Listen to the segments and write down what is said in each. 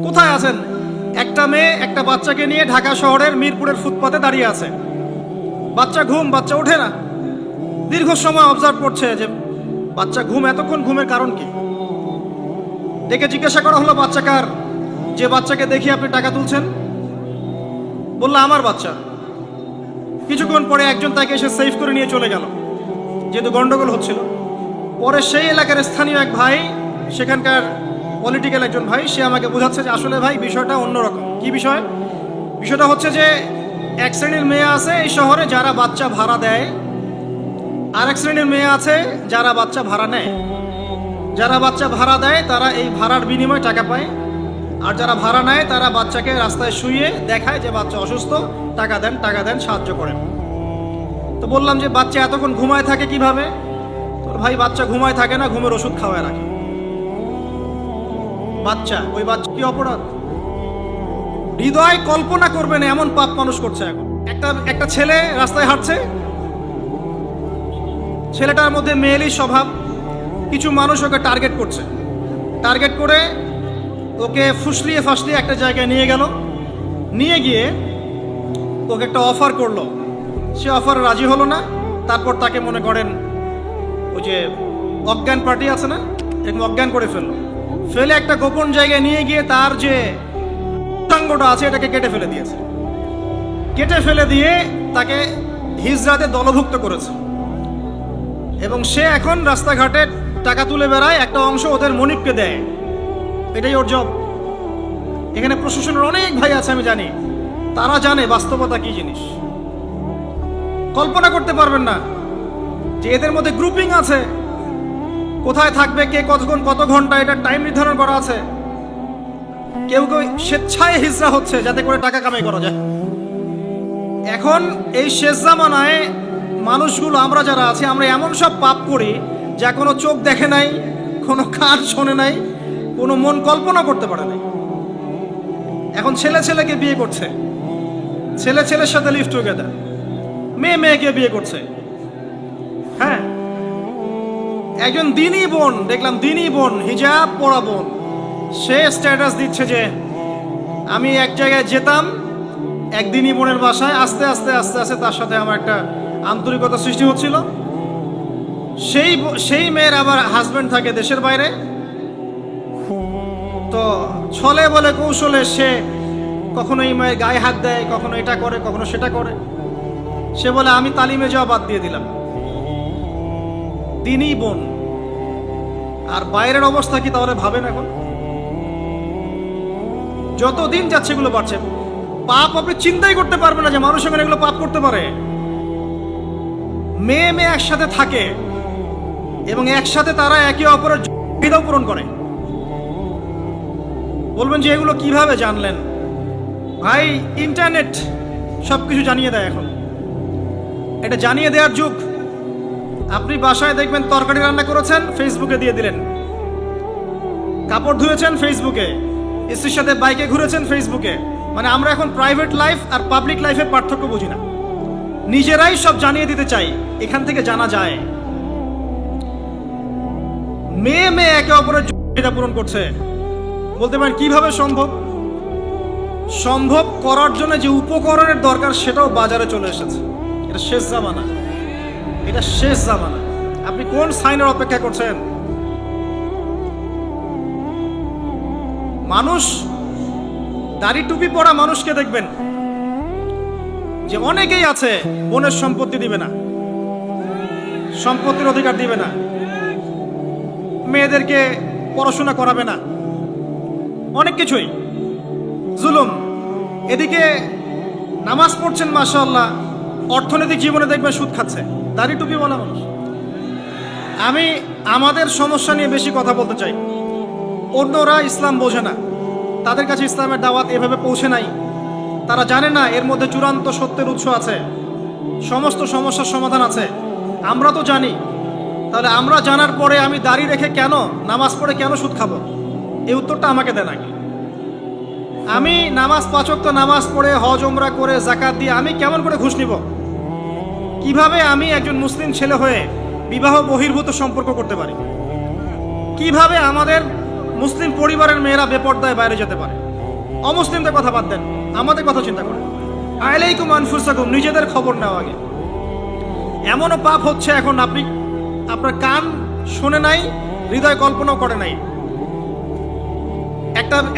কোথায় আছেন? একটা মেয়ে একটা বাচ্চাকে নিয়ে ঢাকা শহরের মিরপুরের ফুটপাতে দাঁড়িয়ে আছে। বাচ্চা বাচ্চা ওঠে না। দীর্ঘ সময় অবজার্ভ করছে যে বাচ্চা এতক্ষণ ঘুমের কারণ কি। ডেকে জিজ্ঞাসা করা হলো, বাচ্চা কার? যে বাচ্চাকে দেখি আপনি টাকা তুলছেন। বললো, আমার বাচ্চা। কিছুক্ষণ পরে একজন তাকে এসে সেভ করে নিয়ে চলে গেল, যেহেতু গন্ডগোল হচ্ছিল। পরে সেই এলাকার স্থানীয় এক ভাই, সেখানকার পলিটিক্যাল একজন ভাই, সে আমাকে বোঝাচ্ছে যে আসলে ভাই বিষয়টা অন্যরকম। কি বিষয়? বিষয়টা হচ্ছে যে এক শ্রেণীর মেয়ে আছে এই শহরে যারা বাচ্চা ভাড়া দেয়, আর এক শ্রেণীর মেয়ে আছে যারা বাচ্চা ভাড়া নেয়। যারা বাচ্চা ভাড়া দেয় তারা এই ভাড়ার বিনিময়ে টাকা পায়, আর যারা ভাড়া নেয় তারা বাচ্চাকে রাস্তায় শুইয়ে দেখায় যে বাচ্চা অসুস্থ, টাকা দেন, সাহায্য করেন। তো বললাম যে বাচ্চা এতক্ষণ ঘুমায় থাকে কিভাবে? তোর ভাই বাচ্চা ঘুমায় থাকে না, ঘুমের ওষুধ খাওয়ায় রাখে। ওই বাচ্চা কি অপরাধ? হৃদয় কল্পনা করবে না এমন পাপ মানুষ করছে এখন। একটা ছেলে রাস্তায় হাঁটছে, ছেলেটার মধ্যে মেয়েলি স্বভাব। কিছু মানুষ ওকে টার্গেট করছে, টার্গেট করে ওকে ফুসলিয়ে ফাসলিয়ে একটা জায়গায় নিয়ে গেল। নিয়ে গিয়ে ওকে একটা অফার করলো, সে অফারে রাজি হলো না। তারপর তাকে মনে করেন ওই যে অজ্ঞান পার্টি আছে না, এরকম অজ্ঞান করে ফেলে একটা গোপন জায়গায় নিয়ে গিয়ে তার যে অঙ্গটা আছে এটাকে কেটে ফেলে দিয়েছে। কেটে ফেলে দিয়ে তাকে হিজড়াতে দলভুক্ত করেছে, এবং সে এখন রাস্তাঘাটে টাকা তুলে বেড়ায়। একটা অংশ ওদের মনিবকে দেয়, এটাই ওর জব। এখানে প্রশাসনের অনেক ভাই আছে, আমি জানি, তারা জানে বাস্তবতা কি জিনিস। কল্পনা করতে পারবেন না যে এদের মধ্যে গ্রুপিং আছে, কোথায় থাকবে কে, কতক্ষণ, কত ঘন্টা, এটা টাইম নির্ধারণ করা আছে। কেউ স্বেচ্ছায় হিজড়া হচ্ছে যাতে করে টাকা কামাই করা যায়। এখন এই শেষ জামানায় মানুষগুলো, আমরা যারা আছি, আমরা এমন সব পাপ করি যা কোনো চোখ দেখে নাই, কোনো কান শোনে নাই, কোনো মন কল্পনা করতে পারে নাই। এখন ছেলেকে বিয়ে করছে, ছেলের সাথে লিভ টুগেদার, মেয়েকে বিয়ে করছে। হ্যাঁ, একজন দিনী বোন দেখলাম, দিনী বোন, হিজাব পরা বোন, সে স্ট্যাটাস দিচ্ছে যে আমি এক জায়গায় যেতাম এক দিনী বোনের বাসায়, আস্তে আস্তে তার সাথে আমার একটা আন্তরিকতা সৃষ্টি হচ্ছিল। সেই মেয়ের আবার হাজবেন্ড থাকে দেশের বাইরে। তো ছলে বলে কৌশলে সে কখনো এই মেয়ের গায়ে হাত দেয়, কখনো এটা করে, কখনো সেটা করে। সে বলে আমি তালিমে যাওয়া বাদ দিয়ে দিলাম। দিনই বোন, আর বাইরের অবস্থা কি তাহলে ভাবেন। এখন যতদিন যাচ্ছে এগুলো বাড়ছে। পাপ আপনি চিন্তাই করতে পারবেন না যে মানুষ এখানে এগুলো পাপ করতে পারে। মেয়ে একসাথে থাকে এবং একসাথে তারা একে অপরের চাহিদা পূরণ করে। বলবেন যে এগুলো কিভাবে জানলেন? ভাই, ইন্টারনেট সবকিছু জানিয়ে দেয়। এখন এটা জানিয়ে দেওয়ার যুগ। আপনি বাসায় দেখবেন তরকারি রান্না করেছেন, ফেসবুকে দিয়ে দিলেন। কাপড় ধুয়েছেন, ফেসবুকে। স্ত্রীর সাথে বাইকে ঘুরেছেন, ফেসবুকে। মানে আমরা এখন প্রাইভেট লাইফ আর পাবলিক লাইফের পার্থক্য বুঝি না, নিজেরাই সব জানিয়ে দিতে চাই। এখান থেকে জানা যায় মেয়ে একে অপরের চাহিদা পূরণ করছে। বলতে পারেন কিভাবে সম্ভব করার জন্য যে উপকরণের দরকার সেটাও বাজারে চলে এসেছে। এটা শেষ জামানা। আপনি কোন সাইনের অপেক্ষা করছেন? মানুষ, দাড়ি টুপি পরা মানুষকে দেখবেন যে অনেকেই আছে বোনের সম্পত্তি দিবে না, সম্পত্তির অধিকার দিবে না, মেয়েদেরকে পড়াশোনা করাবে না, অনেক কিছুই জুলুম। এদিকে নামাজ পড়ছেন মাশাআল্লাহ, অর্থনৈতিক জীবনে দেখবেন সুদ খাচ্ছে, দাড়ি টুপি বলা মানুষ। আমি আমাদের সমস্যা নিয়ে বেশি কথা বলতে চাই। অন্যরা ইসলাম বোঝে না, তাদের কাছে ইসলামের দাওয়াত এভাবে পৌঁছে নাই। তারা জানে না এর মধ্যে চূড়ান্ত সত্যের উৎস আছে, সমস্ত সমস্যার সমাধান আছে। আমরা তো জানি। তাহলে আমরা জানার পরে আমি দাড়ি রেখে কেন, নামাজ পড়ে কেন সুদ খাবো? এই উত্তরটা আমাকে দেন আগে। আমি নামাজ, 5 ওয়াক্ত নামাজ পড়ে, হজ ওমরা করে, যাকাত দিয়ে আমি কেমন করে ঘুষ নিব? কিভাবে আমি একজন মুসলিম ছেলে হয়ে বিবাহ বহির্ভূত সম্পর্ক করতে পারি? কিভাবে আমাদের মুসলিম পরিবারের মেয়েরা বেপর্দায় বাইরে যেতে পারে। অমুসলিমদের কথা বাদ দেন, আমাদের কথা চিন্তা করেন। আলাইকুম আনফুসাকুম, নিজেদের খবর নেওয়া আগে। এমনও পাপ হচ্ছে এখন আপনি আপনার কান শুনে নাই, হৃদয় কল্পনাও করে নাই।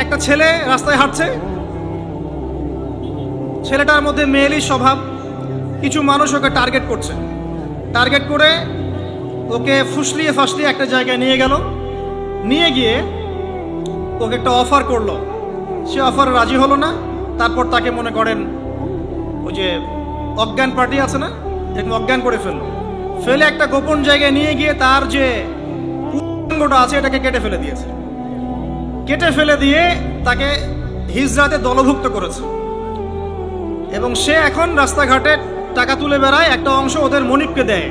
একটা ছেলে রাস্তায় হাঁটছে, ছেলেটার মধ্যে মেয়েলি স্বভাব। কিছু মানুষ ওকে টার্গেট করছে, টার্গেট করে ওকে ফুসলিয়ে ফাসলিয়ে একটা জায়গায় নিয়ে গেল। নিয়ে গিয়ে ওকে একটা অফার করলো, সে অফারে রাজি হলো না। তারপর তাকে মনে করেন ওই যে অজ্ঞান পার্টি আছে না, এরকম অজ্ঞান করে ফেলে একটা গোপন জায়গায় নিয়ে গিয়ে তার যে পুরোটা আছে এটাকে কেটে ফেলে দিয়েছে। কেটে ফেলে দিয়ে তাকে হিজরাতে দলভুক্ত করেছে এবং সে এখন রাস্তাঘাটে টাকা তুলে বেড়ায়, একটা অংশ ওদের মনিবকে দেয়।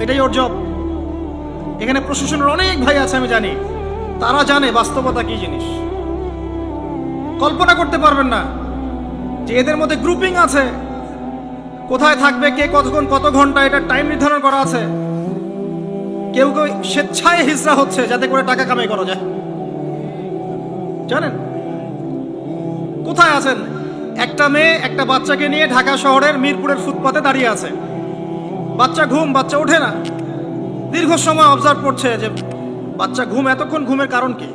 এটাই ওর জব। এখানে প্রশাসনের অনেক ভাই আছে আমি জানি, তারা জানে বাস্তবতা কি জিনিস। কল্পনা করতে পারবেন না যে এদের মধ্যে গ্রুপিং আছে, কোথায় থাকবে, কে কতক্ষণ কত ঘন্টা, এটা টাইম নির্ধারণ করা আছে। কেউ কেউ স্বেচ্ছায় হিজরা হচ্ছে যাতে করে টাকা কামাই করা যায়। জানেন কোথায় আছেন? একটা মেয়ে একটা বাচ্চাকে নিয়ে ঢাকা শহরের মিরপুরের ফুটপাতে দাঁড়িয়ে আছে। বাচ্চা বাচ্চা ওঠে না। দীর্ঘ সময় অবজার্ভ করছে যে বাচ্চা এতক্ষণ ঘুমের কারণ কি।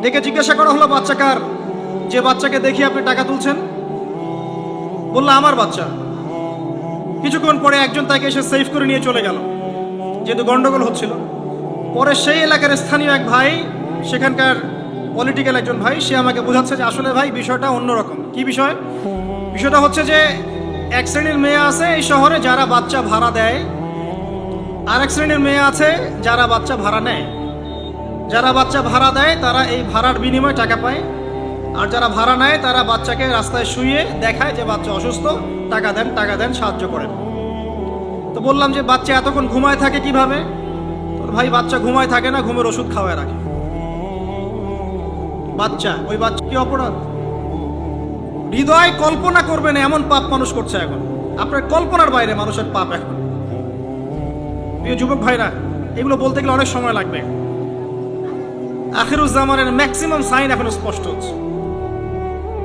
ডেকে জিজ্ঞাসা করা হলো বাচ্চা কার, যে বাচ্চাকে দেখি আপনি টাকা তুলছেন। বললো আমার বাচ্চা। কিছুক্ষণ পরে একজন তাকে এসে সেভ করে নিয়ে চলে গেল, যেহেতু গন্ডগোল হচ্ছিল। পরে সেই এলাকার স্থানীয় এক ভাই, সেখানকার পলিটিক্যাল একজন ভাই, সে আমাকে বোঝাচ্ছে যে আসলে ভাই বিষয়টা অন্যরকম। কি বিষয়? বিষয়টা হচ্ছে যে এক শ্রেণীর মেয়ে আছে এই শহরে যারা বাচ্চা ভাড়া দেয়, আর এক শ্রেণীর মেয়ে আছে যারা বাচ্চা ভাড়া নেয়। যারা বাচ্চা ভাড়া দেয় তারা এই ভাড়ার বিনিময়ে টাকা পায়, আর যারা ভাড়া নেয় তারা বাচ্চাকে রাস্তায় শুইয়ে দেখায় যে বাচ্চা অসুস্থ, টাকা দেন, সাহায্য করেন। তো বললাম যে বাচ্চা এতক্ষণ ঘুমায় থাকে কিভাবে? তোর ভাই বাচ্চা ঘুমায় থাকে না, ঘুমের ওষুধ খাওয়ায় রাখে। ওই বাচ্চা কি অপরাধ? হৃদয় কল্পনা করবেন এমন পাপ মানুষ করছে এখন। আপনার কল্পনার বাইরে মানুষের পাপ এখন। প্রিয় যুবক ভাইরা, এগুলো বলতে গেলে অনেক সময় লাগবে। আখিরুজ্জামানের ম্যাক্সিমাম সাইন এখন স্পষ্ট হচ্ছে।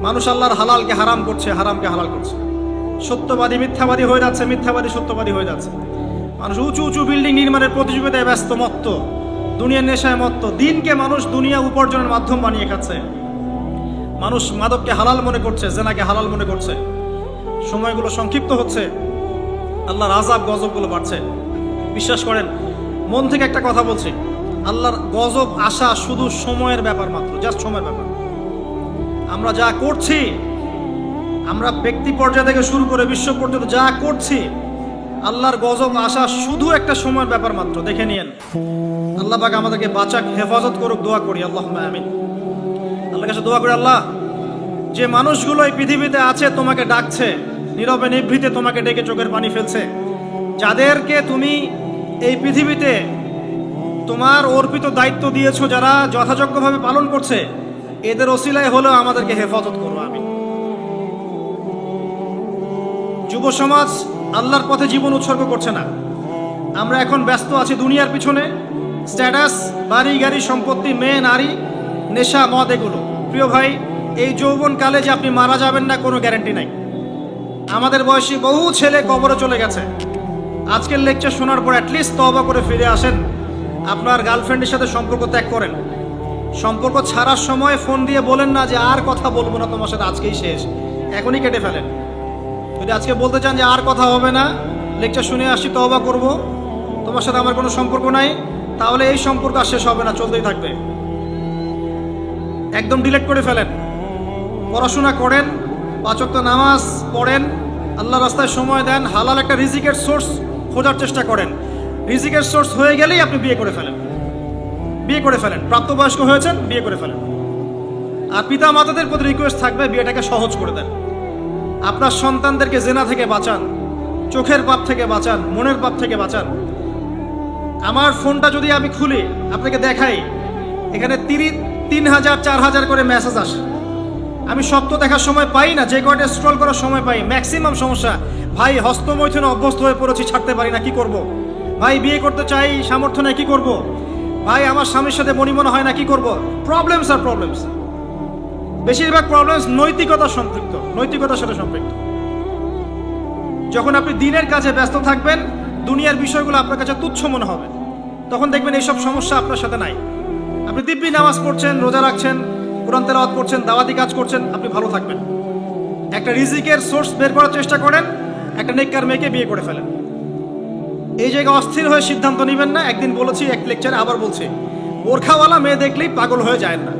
মানুষ আল্লাহর হালালকে হারাম করছে, হারামকে হালাল করছে। সত্যবাদী মিথ্যাবাদী হয়ে যাচ্ছে, মিথ্যাবাদী সত্যবাদী হয়ে যাচ্ছে। মানুষ উঁচু উঁচু বিল্ডিং নির্মাণের প্রতিযোগিতায় ব্যস্ত, মত্ত, দুনিয়ার নেশায় মত্ত। দিনকে মানুষ দুনিয়া উপার্জনের মাধ্যম বানিয়ে খাচ্ছে। মানুষ মাদককে হালাল মনে করছে, জেনাকে হালাল মনে করছে। সময়গুলো সংক্ষিপ্ত হচ্ছে, আল্লাহর আযাব গজবগুলো বাড়ছে। বিশ্বাস করেন, মন থেকে একটা কথা বলছি, আল্লাহর গজব আসা শুধু সময়ের ব্যাপার মাত্র, জাস্ট সময়ের ব্যাপার। আমরা যা করছি, আমরা ব্যক্তি পর্যায় থেকে শুরু করে বিশ্ব পর্যন্ত যা করছি, আল্লাহর গজব আসা শুধু একটা সময়ের ব্যাপার মাত্র। দেখে নিয়েন। আল্লাহ পাক আমাদেরকে বাঁচাক, হেফাজত করুক, দোয়া করি। আল্লাহুম্মা আমিন। আল্লাহর কাছে দোয়া করি, আল্লাহ যে মানুষগুলো এই পৃথিবীতে আছে তোমাকে ডাকছে, নীরবে নিভৃতে তোমাকে ডেকে চোখের পানি ফেলছে, যাদেরকে তুমি এই পৃথিবীতে তোমার অর্পিত দায়িত্ব দিয়েছো, যারা যথাযোগ্যভাবে পালন করছে, এদের ওসিলায় হলেও আমাদেরকে হেফাজত করো। আমিন। যুব সমাজ আল্লাহর পথে জীবন উৎসর্গ করছে না। আমরা এখন ব্যস্ত আছি দুনিয়ার পিছনে, স্ট্যাটাস, বাড়ি গাড়ি, সম্পত্তি, মেয়ে, নারী, নেশা, মদ, এগুলো। প্রিয় ভাই, এই যৌবনকালে যে আপনি মারা যাবেন না কোনো গ্যারান্টি নাই। আমাদের বয়সী বহু ছেলে কবরে চলে গেছে। আজকের লেকচার শোনার পর অ্যাটলিস্ট তওবা করে ফিরে আসেন। আপনার গার্লফ্রেন্ডের সাথে সম্পর্ক ত্যাগ করেন। সম্পর্ক ছাড়ার সময় ফোন দিয়ে বলেন না যে আর কথা বলবো না তোমার সাথে, আজকেই শেষ, এখনই কেটে ফেলেন। যদি আজকে বলতে চান যে আর কথা হবে না, লেকচার শুনে আসছি, তওবা করব, তোমার সাথে আমার কোনো সম্পর্ক নাই, তাহলে এই সম্পর্ক আর শেষ হবে না, চলতেই থাকবে। একদম ডিলিট করে ফেলেন। পড়াশোনা করেন, 5 ওয়াক্ত নামাজ পড়েন, আল্লাহর রাস্তায় সময় দেন, হালাল একটা রিজিকের সোর্স খোঁজার চেষ্টা করেন। রিজিকের সোর্স হয়ে গেলেই আপনি বিয়ে করে ফেলেন। প্রাপ্তবয়স্ক হয়েছেন, বিয়ে করে ফেলেন। আর পিতা মাতাদের প্রতি রিকোয়েস্ট থাকবে, বিয়েটাকে সহজ করে দেন। আপনার সন্তানদেরকে জেনা থেকে বাঁচান, চোখের পাপ থেকে বাঁচান, মনের পাপ থেকে বাঁচান। আমার ফোনটা যদি আমি খুলি, আপনাকে দেখাই, এখানে 3,000 4,000 করে মেসেজ আসে। আমি সব তো দেখার সময় পাই না, যে কয়টা স্ক্রল করার সময় পাই। ম্যাক্সিমাম সমস্যা, ভাই হস্তমৈথুনে অভ্যস্ত হয়ে পড়েছি, ছাড়তে পারি না, কি করব? ভাই বিয়ে করতে চাই, সামর্থ্য নেই, কি করব? ভাই আমার স্বামীর সাথে মনিমনা হয় না, কি করব? প্রবলেমস আর প্রবলেমস। বেশিরভাগ প্রবলেমস নৈতিকতার সম্পৃক্ত, নৈতিকতার সাথে সম্পৃক্ত। যখন আপনি দিনের কাজে ব্যস্ত থাকবেন, দুনিয়ার বিষয়গুলো আপনার কাছে তুচ্ছ মনে হবে, তখন দেখবেন এইসব সমস্যা আপনার সাথে নাই। আপনি দিব্যি নামাজ পড়ছেন, রোজা রাখছেন, কোরআন তেলাওয়াত করছেন, দাওয়াতি কাজ করছেন, আপনি ভালো থাকবেন। একটা রিজিকের সোর্স বের করার চেষ্টা করেন, একটা নেককার মেয়েকে বিয়ে করে ফেলেন। এই জায়গায় অস্থির হয়ে সিদ্ধান্ত নেবেন না। একদিন বলেছি এক লেকচারে, আবার বলছি, বোরখাওয়ালা মেয়ে দেখলেই পাগল হয়ে যায় না।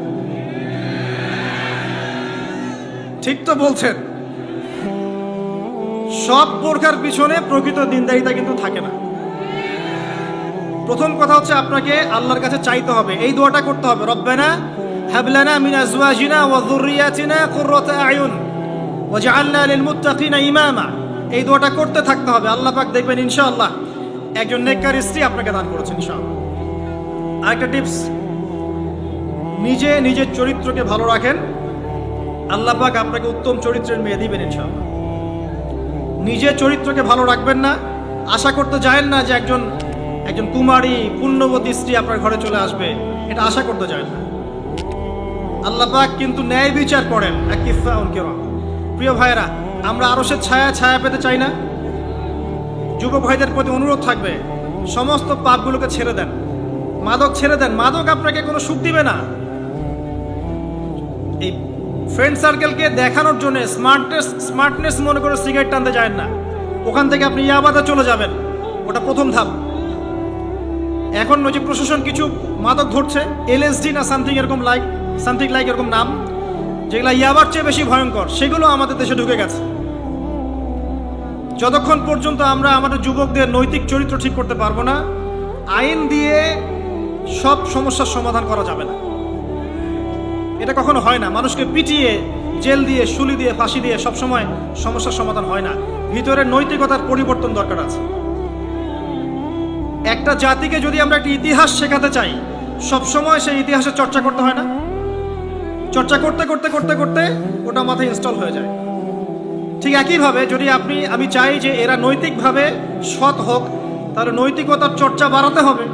ঠিক তো বলছেন। সব বোরখার পিছনে প্রকৃত দিনদারিতা কিন্তু থাকে না। প্রথম কথা হচ্ছে আপনাকে আল্লাহর কাছে চাইতে হবে, এই দোয়াটা করতে হবে, রব্বানা হাব লানা মিন আজওয়াজিনা ওয়া যুররিয়াতিনা কুররাতা আয়ুন ওয়াজআলনা লিল মুত্তাকিনা ইমামা। এই দোয়াটা করতে থাকতে হবে। আল্লাহ পাক দেখবেন ইনশাআল্লাহ একজন নেককার স্ত্রী আপনাকে দান করেছেন ইনশাআল্লাহ। আরেকটা টিপস, নিজের চরিত্রকে ভালো রাখেন, আল্লাহ পাক আপনাকে উত্তম চরিত্রের মেয়ে দিবেন ইনশাআল্লাহ। নিজের চরিত্রকে ভালো রাখবেন না, আশা করতে যায়েন না যে একজন কুমারী পুণ্যবতী স্ত্রী আপনার ঘরে চলে আসবে, এটা আশা করতে যায়েন না। আল্লাহ পাক কিন্তু ন্যায় বিচার করেন। প্রিয় ভাইয়েরা, আমরা আরশের ছায়া পেতে চাই না? যুবক ভাইদের প্রতি অনুরোধ থাকবে, সমস্ত পাপগুলোকে ছেড়ে দেন, মাদক ছেড়ে দেন। মাদক আপনাকে কোনো সুখ দিবে না। এই ফ্রেন্ড সার্কেলকে দেখানোর জন্য স্মার্টনেস মনে করে সিগারেট টানতে যায় না, ওখান থেকে আপনি ইয়াবাতে চলে যাবেন। ওটা প্রথম ধাপ। এখন ওই যে প্রশাসন কিছু মাদক ধরছে, LSD না সামথিং লাইক এরকম নাম, যেগুলো ইয়াবার চেয়ে বেশি ভয়ঙ্কর, সেগুলো আমাদের দেশে ঢুকে গেছে। যতক্ষণ পর্যন্ত আমরা আমাদের যুবকদের নৈতিক চরিত্র ঠিক করতে পারবো না, আইন দিয়ে সব সমস্যার সমাধান করা যাবে না। এটা কখনো হয় না। মানুষকে পিটিয়ে, জেল দিয়ে, শুলি দিয়ে, ফাঁসি দিয়ে সবসময় সমস্যার সমাধান হয় না। ভিতরের নৈতিকতার পরিবর্তন দরকার আছে। একটা জাতিকে যদি আমরা একটা ইতিহাস শেখাতে চাই, সবসময় সেই ইতিহাসের চর্চা করতে হয় না? চর্চা করতে করতে করতে করতে ওটা মাথায় ইনস্টল হয়ে যায়। ঠিক একইভাবে যদি আমি চাই যে এরা নৈতিকভাবে সৎ হোক, তাহলে নৈতিকতার চর্চা বাড়াতে হবে।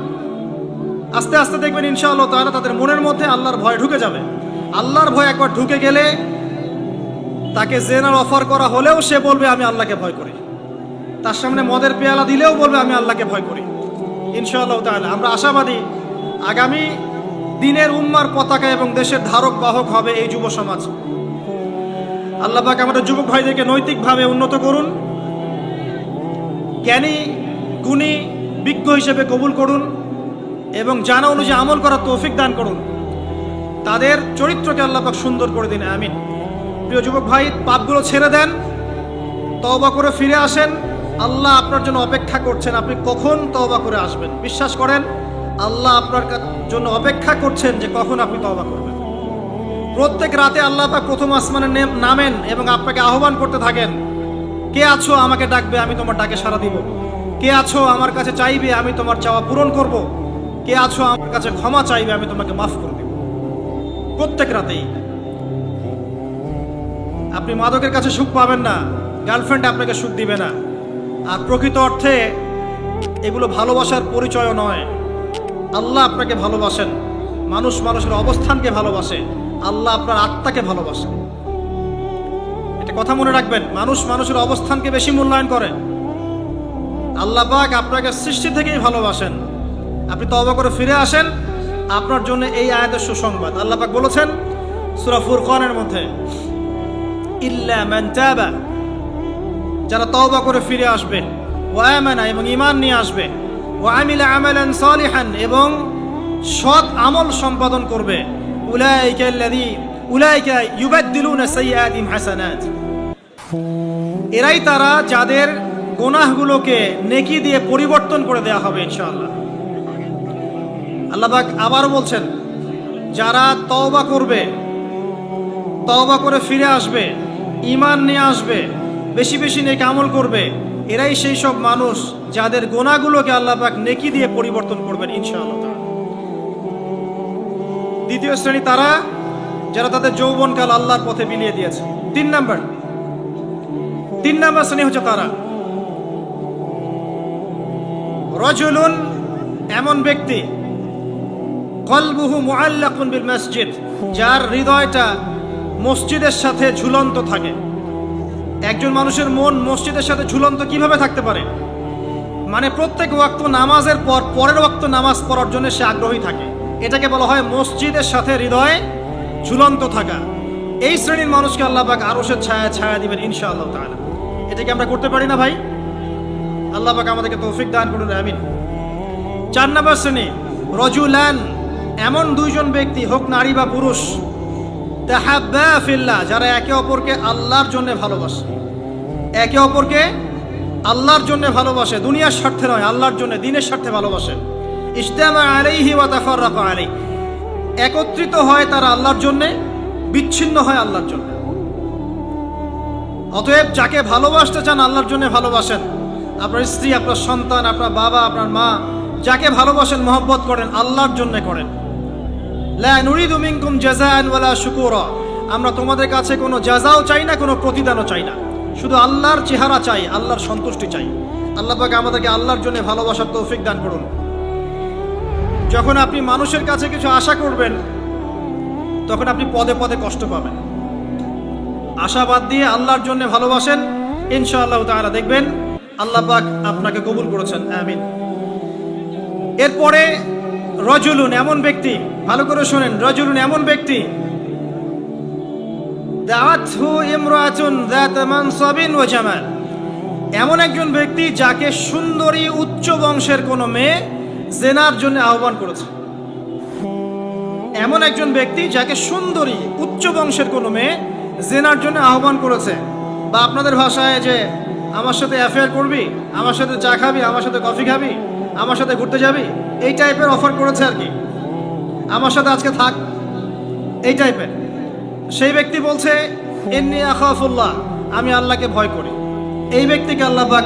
আস্তে আস্তে দেখবেন ইনশাআল্লাহ তাআলা তাদের মনের মধ্যে আল্লাহর ভয় ঢুকে যাবে। আল্লাহর ভয় একবার ঢুকে গেলে তাকে জেনার অফার করা হলেও সে বলবে আমি আল্লাহকে ভয় করি। তার সামনে মদের পেয়ালা দিলেও বলবে আমি আল্লাহকে ভয় করি। ইনশাআল্লাহ তাআলা আমরা আশাবাদী, আগামী দিনের উম্মার পতাকা এবং দেশের ধারক বাহক হবে এই যুব সমাজ। আল্লাহ পাক আমাদের যুবক ভাইদেরকে নৈতিকভাবে উন্নত করুন, জ্ঞানী গুণী বিজ্ঞ হিসেবে কবুল করুন এবং জানা অনুযায়ী আমল করার তৌফিক দান করুন। তাদের চরিত্রকে আল্লাহ পাক সুন্দর করে দিন, আমিন। প্রিয় যুবক ভাই, পাপগুলো ছেড়ে দেন, তওবা করে ফিরে আসেন। আল্লাহ আপনার জন্য অপেক্ষা করছেন, আপনি কখন তওবা করে আসবেন। বিশ্বাস করেন, আল্লাহ আপনার জন্য অপেক্ষা করছেন যে কখন আপনি তওবা করবেন। প্রত্যেক রাতে আল্লাহ পাক প্রথম আসমানে নামেন এবং আপনাকে আহ্বান করতে থাকেন, কে আছো আমাকে ডাকবে, আমি তোমার ডাকে সাড়া দিব। কে আছো আমার কাছে চাইবে, আমি তোমার চাওয়া পূরণ করব। কে আছো আমার কাছে ক্ষমা চাইবে, আমি তোমাকে মাফ করে দেব। প্রত্যেক রাতেই। আপনি মাদকের কাছে সুখ পাবেন না, গার্লফ্রেন্ড আপনাকে সুখ দিবে না। আর প্রকৃত অর্থে এগুলো ভালোবাসার পরিচয় নয়। আল্লাহ আপনাকে ভালোবাসেন, মানুষ মানুষের অবস্থানকে ভালোবাসে, আল্লাহ আপনার আত্মাকে ভালোবাসেন। এটা কথা মনে রাখবেন, মানুষ মানুষের অবস্থানকে বেশি মূল্যায়ন করে। আল্লাহ পাক আপনাকে সৃষ্টি থেকেই ভালোবাসেন। আপনি তওবা করে ফিরে আসেন, আপনার জন্য এই আয়াতের সুসংবাদ। আল্লাহ পাক বলেছেন সূরা ফুরকানের মধ্যে, ইল্লা মান তাবা, যারা তওবা করে ফিরে আসবে, ওয়া আমানা এবং ঈমান নিয়ে আসবে, ওয়া আমিলা আমালান সালিহান এবং সৎ আমল সম্পাদন করবে, উলাইকা ইউবাদদিলুনা সাইয়্যাতিহিম হাসানাত, এরাই তারা যাদের গুনাহগুলোকে নেকি দিয়ে পরিবর্তন করে দেওয়া হবে ইনশাআল্লাহ। আল্লাহ পাক আবার বলছেন, যারা তওবা করবে, তওবা করে ফিরে আসবে, ঈমান নিয়ে আসবে, বেশি বেশি নেক আমল করবে, এরাই সেই সব মানুষ যাদের গুনাহগুলোকে আল্লাহ পাক নেকি দিয়ে পরিবর্তন করবেন ইনশাআল্লাহ। দ্বিতীয় শ্রেণী তারা যারা তাদের যৌবনকাল আল্লাহর পথে বিলিয়ে দিয়েছে। তিন নাম্বার শ্রেণী হচ্ছে তারা, রজুলুন, এমন ব্যক্তি, কলবুহু মুআল্লাকুন বিল মসজিদ, যার হৃদয়টা মসজিদের সাথে ঝুলন্ত থাকে। একজন মানুষের মন মসজিদের সাথে ঝুলন্ত কিভাবে থাকতে পারে? মানে প্রত্যেক ওয়াক্ত নামাজের পর পরের ওয়াক্ত নামাজ পড়ার জন্য সে আগ্রহী থাকে। এটাকে বলা হয় মসজিদের সাথে হৃদয় ঝুলন্ত থাকা। এই শ্রেণীর মানুষকে আল্লাহ পাক আরশের ছায়া ছায়া দিবেন ইনশাআল্লাহ তাআলা। এটা কি আমরা করতে পারি না ভাই? আল্লাহ পাক আমাদেরকে তৌফিক দান করুন, আমিন। 4 নম্বর শ্রেণী, রজুলান, এমন দুইজন ব্যক্তি, হোক নারী বা পুরুষ, তাহাব্বা ফিল্লাহ, যারা একে অপরকে আল্লাহর জন্য ভালোবাসে। একে অপরকে আল্লাহর জন্য ভালোবাসে, দুনিয়ার স্বার্থে নয়, আল্লাহর জন্য, দ্বীনের স্বার্থে ভালোবাসে। ইজতামা আলাইহি ওয়া তাফাররাকা আলাইহি, একত্রিত হয় তারা আল্লাহর জন্য, বিচ্ছিন্ন হয় আল্লাহর জন্য। অতএব যাকে ভালোবাসতে চান আল্লাহর জন্য ভালোবাসেন। আপনার স্ত্রী, আপনার সন্তান, আপনার বাবা, আপনার মা, যাকে ভালোবাসেন, মহব্বত করেন, আল্লাহর জন্য করেন। লা নুরিদু মিনকুম জাযাআন ওয়ালা শুকুরা, আমরা তোমাদের কাছে কোনো জাযাও চাই না, কোনো প্রতিদানও চাই না, শুধু আল্লাহর চেহারা চাই, আল্লাহর সন্তুষ্টি চাই। আল্লাহ পাক আমাদেরকে আল্লাহর জন্য ভালোবাসার তৌফিক দান করুন। যখন আপনি মানুষের কাছে কিছু আশা করবেন, তখন আপনি পদে পদে কষ্ট পাবেন। আশাবাদ দিয়ে আল্লাহর জন্য ভালোবাসেন, ইনশাআল্লাহ তাআলা দেখবেন আল্লাহ পাক আপনাকে কবুল করেছেন, আমিন। এরপরে রজুলুন, এমন ব্যক্তি, ভালো করে শোনেন, রজুলুন এমন ব্যক্তি, দাআতহু ইমরাতুন যাত মানসাবিন ওয়া জামাল, এমন একজন ব্যক্তি যাকে সুন্দরী উচ্চ বংশের কোনো মেয়ে জেনার জন্য আহ্বান করেছে। এমন একজন ব্যক্তি যাকে সুন্দরী উচ্চ বংশের কোনো মেয়ে জেনার জন্য আহ্বান করেছে, বা আপনাদের ভাষায় যে আমার সাথে অ্যাফেয়ার করবি, আমার সাথে চা খাবি, আমার সাথে কফি খাবি, আমার সাথে ঘুরতে যাবি, এই টাইপের অফার করেছে আর কি, আমার সাথে আজকে থাক, এই টাইপের। সেই ব্যক্তি বলছে ইন্নী আখাফুল্লাহ, আমি আল্লাহকে ভয় করি। এই ব্যক্তিকে আল্লাহ পাক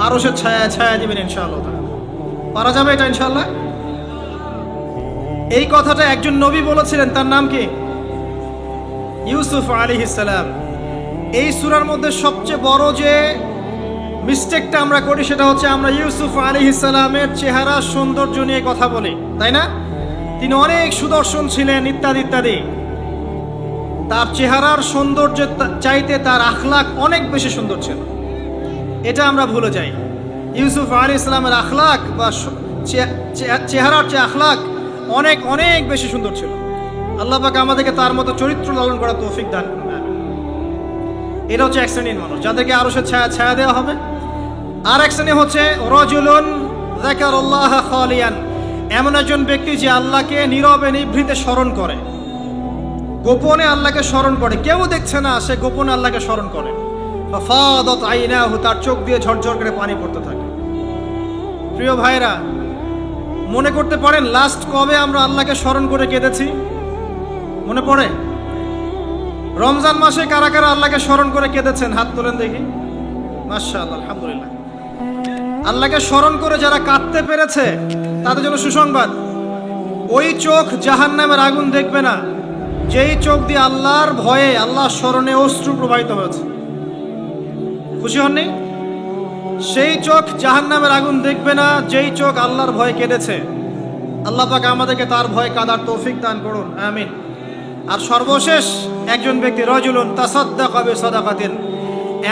আরশের ছায়া ছায়া দিবেন ইনশাআল্লাহ। পারা যাবে এটা ইনশাআল্লাহ? এই কথাটা একজন নবী বলেছিলেন, তার নাম কি? ইউসুফ আলাইহিস সালাম। এই সূরার মধ্যে সবচেয়ে বড় যে মিস্টেকটা আমরা করি সেটা হচ্ছে আমরা ইউসুফ আলাইহিস সালামের চেহারা সৌন্দর্য নিয়ে কথা বলি, তাই না? তিনি অনেক সুদর্শন ছিলেন ইত্যাদি ইত্যাদি। তার চেহারার সৌন্দর্যের চাইতে তার আখলাক অনেক বেশি সুন্দর ছিল, এটা আমরা ভুলে যাই। ইউসুফ আলাইহিস সালামের আখলাক বা চেহারার চেয়ে আখলাক অনেক অনেক বেশি সুন্দর ছিল। আল্লাহ পাক আমাদেরকে তার মতো চরিত্র লালন করার তৌফিক দান করুন। এটা হচ্ছে এক শ্রেণীর মানুষ যাদেরকে আরশের ছায়া ছায়া দেওয়া হবে। আর এক শ্রেণী হচ্ছে রাজুলুন যাকারাল্লাহ খালিয়ান, এমন একজন ব্যক্তি যে আল্লাহকে নীরবে নিভৃতে স্মরণ করে, গোপনে আল্লাহকে স্মরণ করে, কেউ দেখছে না, সে গোপনে আল্লাহকে স্মরণ করে। ফাফাদাত আইনাহু, তার চোখ দিয়ে ঝরঝর করে পানি পড়তে থাকে। প্রিয় ভাইরা, মনে করতে পারেন লাস্ট কবে আমরা আল্লাহকে স্মরণ করে কেঁদেছি? মনে পড়ে? রমজান মাসে কারা কারা আল্লাহকে স্মরণ করে কেঁদেছেন? হাত তোলেন দেখি। মাশাআল্লাহ, আলহামদুলিল্লাহ। আল্লাহকে স্মরণ করে যারা কাঁদতে পেরেছে তাদের জন্য সুসংবাদ, ওই চোখ জাহান্নামের আগুন দেখবে না যেই চোখ দিয়ে আল্লাহর ভয়ে, আল্লাহর স্মরণে অশ্রু প্রবাহিত হয়েছে। খুশি হননি? সেই চোখ জাহান্নামের আগুন দেখবে না যেই চোখ আল্লাহর ভয়ে কেঁদেছে। আল্লাহ পাক আমাদেরকে তার ভয়ে কাঁদার তৌফিক দান করুন, আমিন। আর সর্বশেষ একজন ব্যক্তি, রাজুলুন তাসাদ্দাকা বিসাদাকাতিন,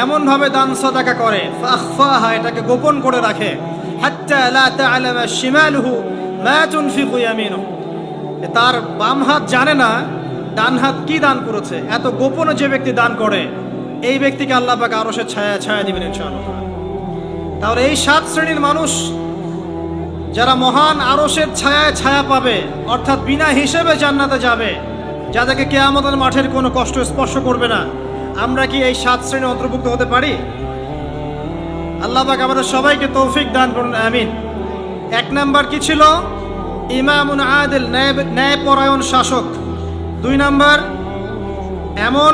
এমন ভাবে দান সাদাকা করে, ফাখফাহা, এটাকে গোপন করে রাখে, হাত্তা লা তা'লামা শিমালুহু মা তুনফিকু ইয়ামিনুহু, তার বাম হাত জানে না ডান হাত কি দান করেছে। এত গোপনে যে ব্যক্তি দান করে, এই ব্যক্তিকে আল্লাহ পাক আরশের ছায়া ছায়া দিবেন ইনশাআল্লাহ। তাহলে এই 7 শ্রেণীর মানুষ যারা মহান আরশের ছায়ায় ছায়া পাবে, অর্থাৎ বিনা হিসেবে জান্নাতে যাবে, যাদেরকে কিয়ামতের মাঠের কোনো কষ্ট স্পর্শ করবে না, আমরা কি এই 7 শ্রেণীর অন্তর্ভুক্ত হতে পারি? আল্লাহ পাক আমাদের সবাইকে তৌফিক দান করুন, আমিন। 1 নাম্বার কি ছিল? ইমামুন আদিল, ন্যায়পরায়ণ শাসক। 2 নাম্বার, এমন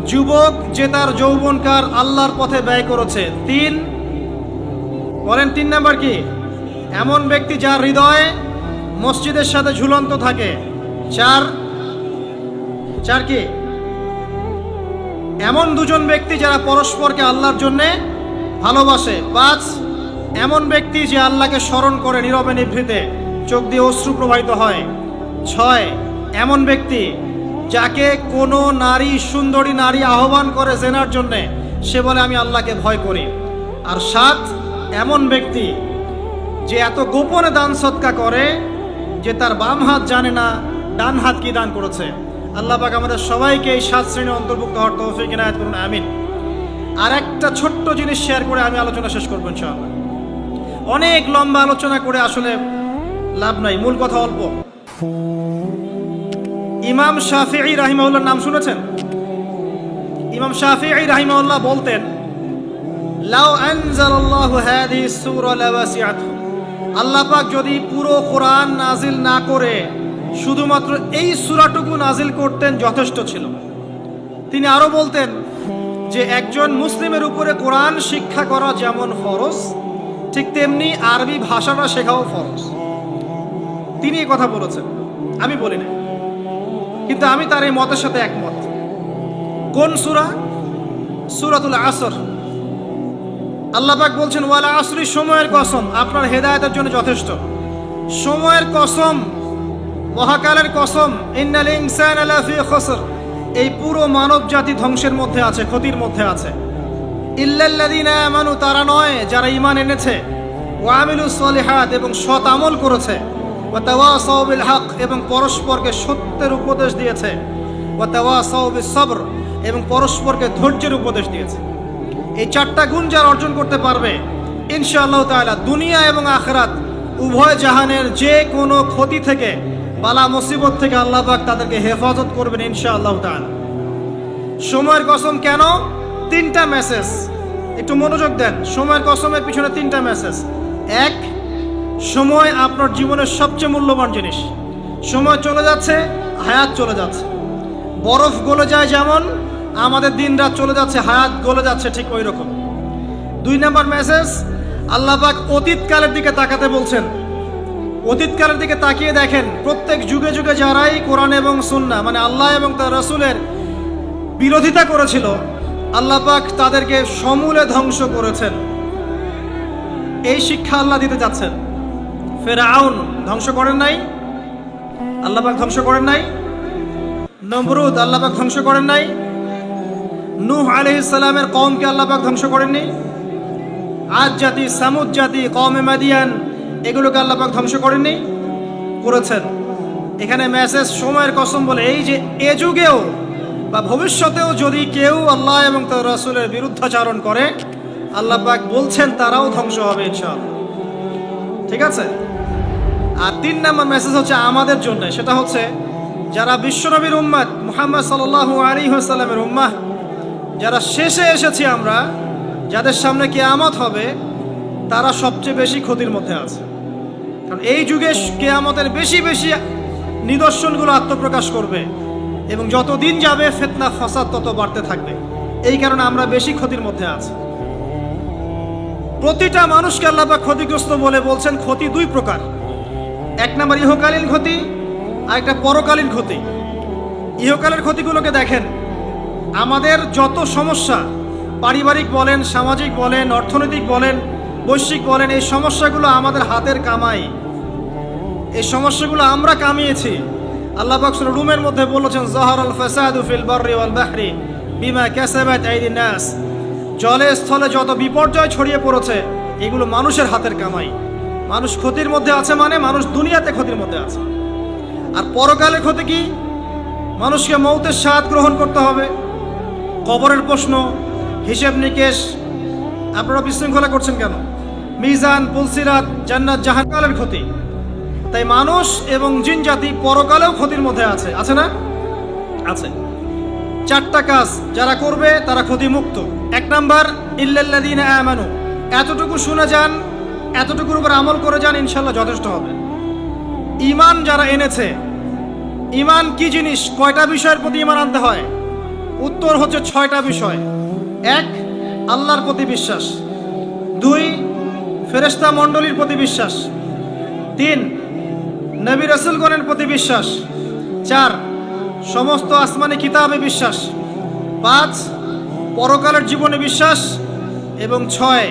যুবক যে তার যৌবনকাল আল্লাহর পথে ব্যয় করেছে। 3 বলেন, 3 নাম্বার কি? এমন ব্যক্তি যার হৃদয়ে মসজিদের সাথে ঝুলন্ত থাকে। 4 কি? এমন দুজন ব্যক্তি যারা পরস্পরকে আল্লাহর জন্যে ভালোবাসে। 5 এমন ব্যক্তি যে আল্লাহকে স্মরণ করে নীরবে নিভৃতে, চোখ দিয়ে অশ্রু প্রবাহিত হয়। ছয়, এমন ব্যক্তি যাকে কোনো নারী, সুন্দরী নারী আহ্বান করে জেনার জন্যে, সে বলে আমি আল্লাহকে ভয় করি। আর সাত, এমন ব্যক্তি যে এত গোপনে দান সৎকা করে যে তার বাম হাত জানে না ডান হাত কি দান করেছে। আল্লাহ পাক আমাদের সবাইকে এই 7 শ্রেণীর অন্তর্ভুক্ত হওয়ার তৌফিক ইনায়াত করুন, আমিন। আর একটা ছোট্ট জিনিস শেয়ার করে আমি আলোচনা শেষ করবো ইনশাআল্লাহ। অনেক লম্বা আলোচনা করে আসলে লাভ নাই, মূল কথা অল্প। ইমাম শাফিঈ রাহিমাহুল্লাহর নাম শুনেছেন? ইমাম শাফিঈ রাহিমাহুল্লাহ বলতেন, লাউ আনজালাল্লাহু হাযিহি সূরা লাওয়াসিআতহু, আল্লাহ পাক যদি পুরো কোরআন নাজিল না করে শুধুমাত্র এই সূরাটুকু নাজিল করতেন যথেষ্ট ছিল। তিনি আরো বলতেন যে একজন মুসলিমের উপরে কোরআন শিক্ষা করা যেমন ফরজ, ঠিক তেমনি আরবি ভাষাটা শেখাও ফরজ। তিনি এই কথা বলেছেন, আমি বলি না, কিন্তু আমি তার এই মতের সাথে একমত। কোন সূরা? সূরাতুল আসর। আল্লাহ পাক বলছেন, ওয়াল আসরি, সময়ের কসম, আপনার হেদায়েতের জন্য যথেষ্ট। সময়ের কসম, মহাকালের কসম, ইন্নাল ইনসানা লাফি খুসর, এই পুরো মানব জাতি ধ্বংসের মধ্যে আছে, ক্ষতির মধ্যে আছে। ইল্লাল্লাযীনা আমানু, তারা নয় যারা ঈমান এনেছে, ওয়া আমিলুস সলিহাত, এবং সৎ আমল করেছে, ওয়া তাওয়াসাউ বিল হক, এবং পরস্পরকে সত্যের উপদেশ দিয়েছে, ওয়া তাওয়াসাউ বিস সবর, এবং পরস্পরকে ধৈর্যের উপদেশ দিয়েছে। এই 4টা গুণ যারা অর্জন করতে পারবে, ইনশাআল্লাহ তাআলা দুনিয়া এবং আখিরাত উভয় জাহানের যে কোনো ক্ষতি থেকে, বালা মুসিবত থেকে আল্লাহ পাক তাদেরকে হেফাজত করবেন ইনশাআল্লাহ তাআলা। সময়ের কসম কেন? 3টা মেসেজ, একটু মনোযোগ দেন। সময়ের কসমের পিছনে 3টা মেসেজ। এক, সময় আপনার জীবনের সবচেয়ে মূল্যবান জিনিস। সময় চলে যাচ্ছে, হায়াত চলে যাচ্ছে। বরফ গলে যায় যেমন, আমাদের দিন রাত চলে যাচ্ছে, হায়াত গলে যাচ্ছে, ঠিক ওই রকম। 2 নম্বর মেসেজ, আল্লাহ পাক অতীতকালের দিকে তাকাতে বলছেন। অতীতকালের দিকে তাকিয়ে দেখেন, প্রত্যেক যুগে যুগে যারাই কোরআন এবং সুন্নাহ, মানে আল্লাহ এবং তার রাসূলের বিরোধিতা করেছিল, আল্লাহ পাক তাদেরকে সমূলে ধ্বংস করেছেন। এই শিক্ষা আল্লাহ দিতে যাচ্ছেন। ফিরআউন ধ্বংস করেন নাই? আল্লাহ পাক ধ্বংস করেন নাই? নমরুদ আল্লাহ পাক ধ্বংস করেন নাই? নূহ আলাইহিস সালামের কওমকে আল্লাহ পাক ধ্বংস করেননি? আদ জাতি, সামুদ জাতি, কওমে মাদিয়ান, এগুলোকে আল্লাহ পাক ধ্বংস করেননি? করেছেন। এখানে মেসেজ সময়ের কসম বলে, এই যে এ যুগেও বা ভবিষ্যতেও যদি কেউ আল্লাহ এবং তার রাসূলের বিরুদ্ধাচরণ করে, আল্লাহ পাক বলছেন তারাও ধ্বংস হবে ইনশাআল্লাহ। ঠিক আছে? আর 3 নম্বর মেসেজ হচ্ছে আমাদের জন্য, সেটা হচ্ছে যারা বিশ্বনবীর উম্মত, মুহাম্মদ সাল্লাল্লাহু আলাইহি ওয়াসাল্লামের উম্মাহ, যারা শেষে এসেছি আমরা, যাদের সামনে কিয়ামত হবে, তারা সবচেয়ে বেশি ক্ষতির মধ্যে আছে। কারণ এই যুগে কিয়ামতের বেশি বেশি নিদর্শনগুলো আত্মপ্রকাশ করবে, এবং যত দিন যাবে ফিতনা ফাসাদ তত বাড়তে থাকবে। এই কারণে আমরা বেশি ক্ষতির মধ্যে আছি। প্রতিটা মানুষকে আল্লাহ পাক ক্ষতিগ্রস্ত বলে বলছেন। ক্ষতি 2 প্রকার। 1 নম্বর ইহকালীন ক্ষতি, আর একটা পরকালীন ক্ষতি। ইহকালের ক্ষতিগুলোকে দেখেন, আমাদের যত সমস্যা, পারিবারিক বলেন, সামাজিক বলেন, অর্থনৈতিক বলেন, বৈশ্বিক বলেন, এই সমস্যাগুলো আমাদের হাতের কামাই। এই সমস্যাগুলো আমরা কামিয়েছি। আল্লাহ পাক সূরা রুমের মধ্যে বলেছেন, যাহারাল ফাসাদু ফিল বাররি ওয়াল বাহরি বিমা কাসাবাত আইদিন নাস, জলে স্থলে যত বিপর্যয় ছড়িয়ে পড়েছে, এগুলো মানুষের হাতের কামাই। মানুষ ক্ষতির মধ্যে আছে, মানে মানুষ দুনিয়াতে ক্ষতির মধ্যে আছে। আর পরকালের ক্ষতি কি? মানুষকে মৌতের স্বাদ গ্রহণ করতে হবে, কবরের প্রশ্ন, হিসেব নিকেশ। আপনারা বিশৃঙ্খলা করছেন কেন? মিজান, পুলসিরাত, জান্নাত জাহান্নামের ক্ষতি। তাই মানুষ এবং জিন জাতি পরকালেও ক্ষতির মধ্যে আছে, আছে না? আছে। 4টা কাজ যারা করবে তারা ক্ষতিমুক্ত। 1 নাম্বার, ইল্লাল্লাযীনা আমানু। এতটুকু শুনে যান, এতটুকুর উপর আমল করে যান, ইনশাআল্লাহ যথেষ্ট হবে। ঈমান যারা এনেছে, ঈমান কি জিনিস? কয়টা বিষয়ের প্রতি ঈমান আনতে হয়? উত্তর হচ্ছে 6টা বিষয়। 1, আল্লাহর প্রতি বিশ্বাস। 2, ফেরেশতা মণ্ডলীর প্রতি বিশ্বাস। 3, নবী রাসূলগণের প্রতি বিশ্বাস। 4, সমস্ত আসমানি কিতাবে বিশ্বাস। 5, পরকালের জীবনে বিশ্বাস। এবং 6,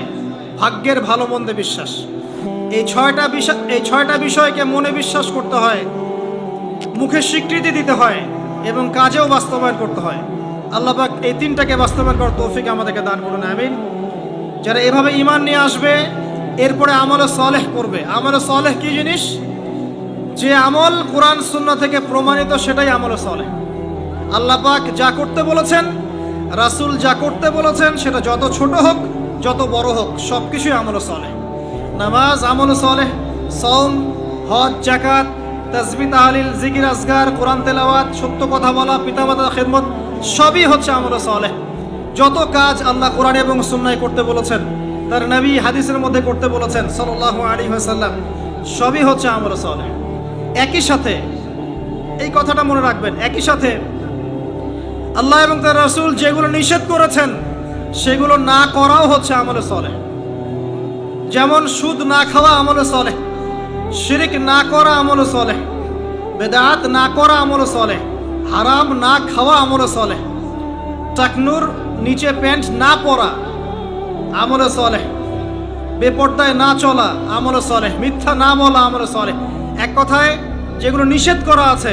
ভাগ্যের ভালো মন্দে বিশ্বাস। এই 6টা বিষয়কে মনে বিশ্বাস করতে হয়। মুখে স্বীকৃতি দিতে হয় এবং কাজেও বাস্তবায়ন করতে হয়। আল্লাহ পাক এই তিনটাকে বাস্তবায়ন করার তৌফিক আমাদেরকে দান করুন, আমিন। যারা এভাবে ঈমান নিয়ে আসবে, এরপরে আমলে সালেহ করবে। আমলে সালেহ কি জিনিস? যে আমল কোরআন সুন্নাহ থেকে প্রমাণিত সেটাই আমলে সালেহ। আল্লাহ পাক যা করতে বলেছেন, রাসূল যা করতে বলেছেন, সেটা যত ছোট হোক যত বড় হোক সব কিছুই আমলে সালেহ। নামাজ আমলে সালেহ, সওম, হজ, যাকাত, তাসবিহ, তাহলিল, জিকির, আজকার, কোরআন তেলাওয়াত, সত্য কথা বলা, পিতামাতার খেদমত, সবই হচ্ছে আমলে সালেহ। যত কাজ আল্লাহ কোরআন এবং সুন্নাহয় করতে বলেছেন, তার নবী হাদিসের মধ্যে করতে বলেছেন সাল্লাল্লাহু আলাইহি ওয়াসাল্লাম, সবই হচ্ছে আমলে সালেহ। একই সাথে এই কথাটা মনে রাখবেন, একই সাথে আল্লাহ এবং তার রাসূল যেগুলো নিষেধ করেছেন সেগুলো না করাও হচ্ছে আমলে সালেহ। যেমন সুদ না খাওয়া আমলে সালেহ, শিরক না করা আমলে সালেহ, বেদাত না করা আমলে সালেহ, হারাম না খাওয়া আমলে সালেহ, টাকনুর নিচে প্যান্ট না পরা আমলে সালেহ, বেপর্দায় না চলা আমলে সালেহ, মিথ্যা না বলা আমলে সালেহ। এক কথায় যেগুলো নিষেধ করা আছে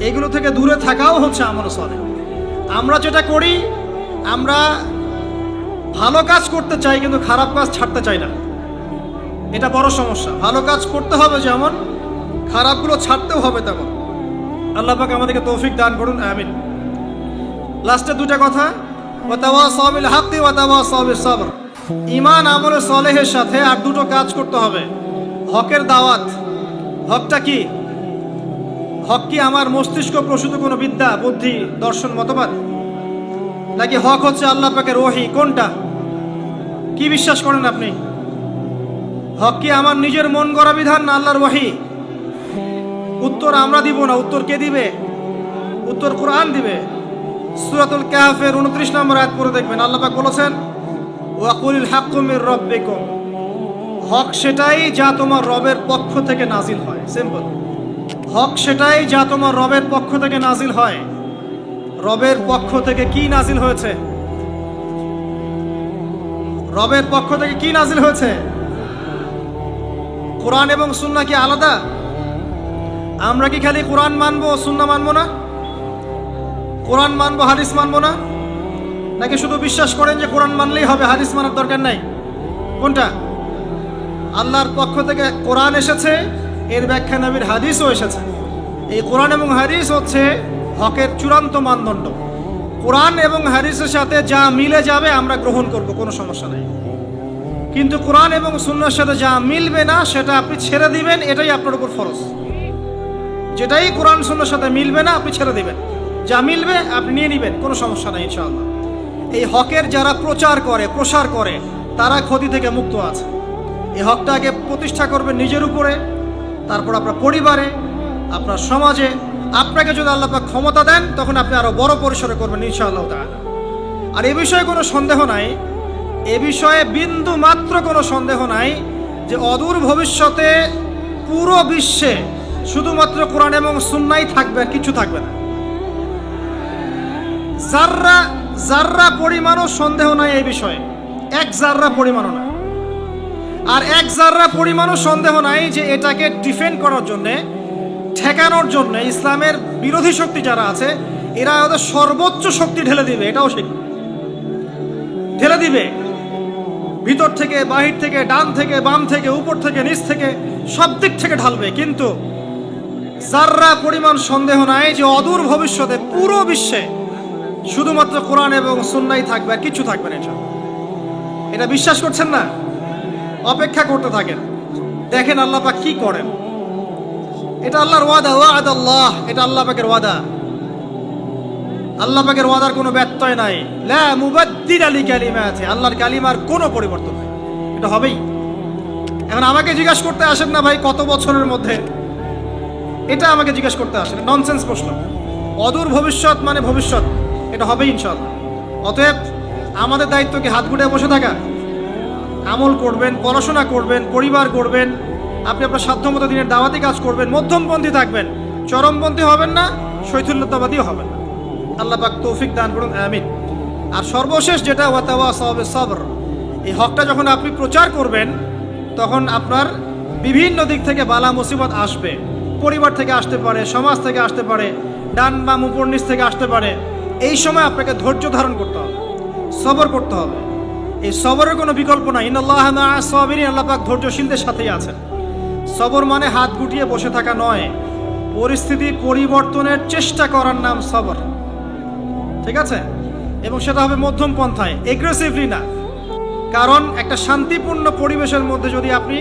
এগুলো থেকে দূরে থাকাও হচ্ছে আমলে সালেহ। আমরা যেটা করি, আমরা ভালো কাজ করতে চাই কিন্তু খারাপ কাজ ছাড়তে চাই না, এটা বড় সমস্যা। ভালো কাজ করতে হবে যেমন, খারাপগুলো ছাড়তেও হবে তেমন। আল্লাহ পাক আমাদেরকে তৌফিক দান করুন, আমিন। লাস্টে দুটা কথা, ওয়াতাওয়াসাউ বিল হাক্কি ওয়াতাওয়াসাউ বিস সাবর। ঈমান আমলে সালেহের সাথে আর দুটো কাজ করতে হবে। হকের দাওয়াত। হকটা কি? হক কি আমার মস্তিষ্ক প্রসূত কোনো বিদ্যা, বুদ্ধি, দর্শন, মতবাদ? নাকি হক হচ্ছে আল্লাহ পাকের ওহী? কোনটা? কি বিশ্বাস করেন আপনি? হক কি আমার নিজের মন গড়া বিধান না আল্লাহর ওহী? উত্তর আমরা দিব না, উত্তর কে দিবে? উত্তর কোরআন দিবে। সূরাতুল কাহফের 29 নম্বর আয়াত পড়ে দেখবেন, আল্লাহ পাক বলেছেন, ওয়াকুলিল হাক্কু মির রাব্বিকুম। হক সেটাই যা তোমার রবের পক্ষ থেকে নাজিল হয়। সিম্পল। হক সেটাই যা তোমার রবের পক্ষ থেকে নাজিল হয়। রবের পক্ষ থেকে কি নাজিল হয়েছে? রবের পক্ষ থেকে কি নাজিল হয়েছে? কোরআন এবং সুন্নাহ কি আলাদা? আমরা কি খালি কোরআন মানবো, সুন্নাহ মানবো না? কোরআন মানবো, হাদিস মানবো না? নাকি শুধু বিশ্বাস করেন যে কোরআন মানলেই হবে, হাদিস মানার দরকার নাই? কোনটা? আল্লাহর পক্ষ থেকে কোরআন এসেছে, এর ব্যাখ্যা নবীর হাদিসও এসেছে। এই কোরআন এবং হাদিস হচ্ছে হকের চূড়ান্ত মানদণ্ড। কোরআন এবং হাদিসের সাথে যা মিলে যাবে আমরা গ্রহণ করব, কোনো সমস্যা নেই। কিন্তু কোরআন এবং সুন্নাহর সাথে যা মিলবে না সেটা আপনি ছেড়ে দিবেন, এটাই আপনার উপর ফরজ। যেটাই কোরআন সুন্নাহর সাথে মিলবে না আপনি ছেড়ে দিবেন, যা মিলবে আপনি নিয়ে নেবেন, কোনো সমস্যা নেই ইনশাআল্লাহ। এই হকের যারা প্রচার করে, প্রসার করে, তারা ক্ষতি থেকে মুক্ত আছে। এই হকটা আগে প্রতিষ্ঠা করবেন নিজের উপরে, তারপর আপনার পরিবারে, আপনার সমাজে। আপনাকে যদি আল্লাহ পাক ক্ষমতা দেন তখন আপনি আরো বড় পরিসরে করবেন ইনশাআল্লাহ তাআলা। আর এ বিষয়ে কোনো সন্দেহ নাই, এ বিষয়ে বিন্দু মাত্র কোনো সন্দেহ নাই যে অদূর ভবিষ্যতে পুরো বিশ্বে শুধুমাত্র কোরআন এবং সুন্নাহই থাকবে, আর কিছু থাকবে না। জাররা জাররা পরিমাণও সন্দেহ নাই এই বিষয়ে, এক জাররা পরিমাণও না। আর এক জাররা পরিমাণও সন্দেহ নাই যে এটাকে ডিফেন্ড করার জন্যে, ঠেকানোর জন্য ইসলামের বিরোধী শক্তি যারা আছে এরা ওদের সর্বোচ্চ শক্তি ঢেলে দিবে, এটাও ঠিক ঢেলে দিবে। ভিতর থেকে, বাহির থেকে, ডান থেকে, বাম থেকে, উপর থেকে, নিচ থেকে, সব দিক থেকে ঢালবে। কিন্তু জাররা পরিমাণ সন্দেহ নাই যে অদূর ভবিষ্যতে পুরো বিশ্বে শুধুমাত্র কোরআন এবং সুন্নাহই থাকবে, আর কিছু থাকবে না। এটা বিশ্বাস করছেন না? অপেক্ষা করতে থাকেন, দেখেন আল্লাহ পাক কি করেন। এটা আল্লাহর ওয়াদা, ওয়াদাল্লাহ, এটা আল্লাহ পাকের ওয়াদা। আল্লাহ পাকের ওয়াদার কোনো ব্যত্যয় নাই। লা মুবাদ্দিলা লিকালিমাতি, আল্লাহর কালিমার কোনো পরিবর্তন নেই, এটা হবেই। এখন আমাকে জিজ্ঞাসা করতে আসেন না ভাই কত বছরের মধ্যে, এটা আমাকে জিজ্ঞাসা করতে আসেন, ননসেন্স প্রশ্ন। অদূর ভবিষ্যৎ মানে ভবিষ্যৎ, এটা হবেই ইনশাআল্লাহ। অতএব আমাদের দায়িত্ব কি হাত গুটিয়ে বসে থাকা? আমল করবেন, পড়াশোনা করবেন, পরিবার করবেন, আপনি আপনার সাধ্যমতো দিনের দাওয়াতি কাজ করবেন, মধ্যমপন্থী থাকবেন, চরমপন্থী হবেন না, শৈথুল্যতাবাদীও হবেন না। আল্লাহ পাক তৌফিক দান করুন, আমিন। আর সর্বশেষ যেটা, ওয়াতাওয়াসাউ বিস সাবর, এই হকটা যখন আপনি প্রচার করবেন তখন আপনার বিভিন্ন দিক থেকে বালা মুসিবত আসবে, পরিবার থেকে আসতে পারে, সমাজ থেকে আসতে পারে, ডান বাম উপর নিচ থেকে আসতে পারে। এই সময় আপনাকে ধৈর্য ধারণ করতে হবে, সবর করতে হবে। এই সবরের কোনো বিকল্প নাই। ইন্নাল্লাহা মা'আস সাবিরিন, আল্লাহ পাক ধৈর্যশীলদের সাথেই আছেন। সবর মানে হাত গুটিয়ে বসে থাকা নয়, পরিস্থিতি পরিবর্তনের চেষ্টা করার নাম সবর, ঠিক আছে? এবং সেটা হবে মধ্যম পন্থায়, এগ্রেসিভলি না। কারণ একটা শান্তিপূর্ণ পরিবেশের মধ্যে যদি আপনি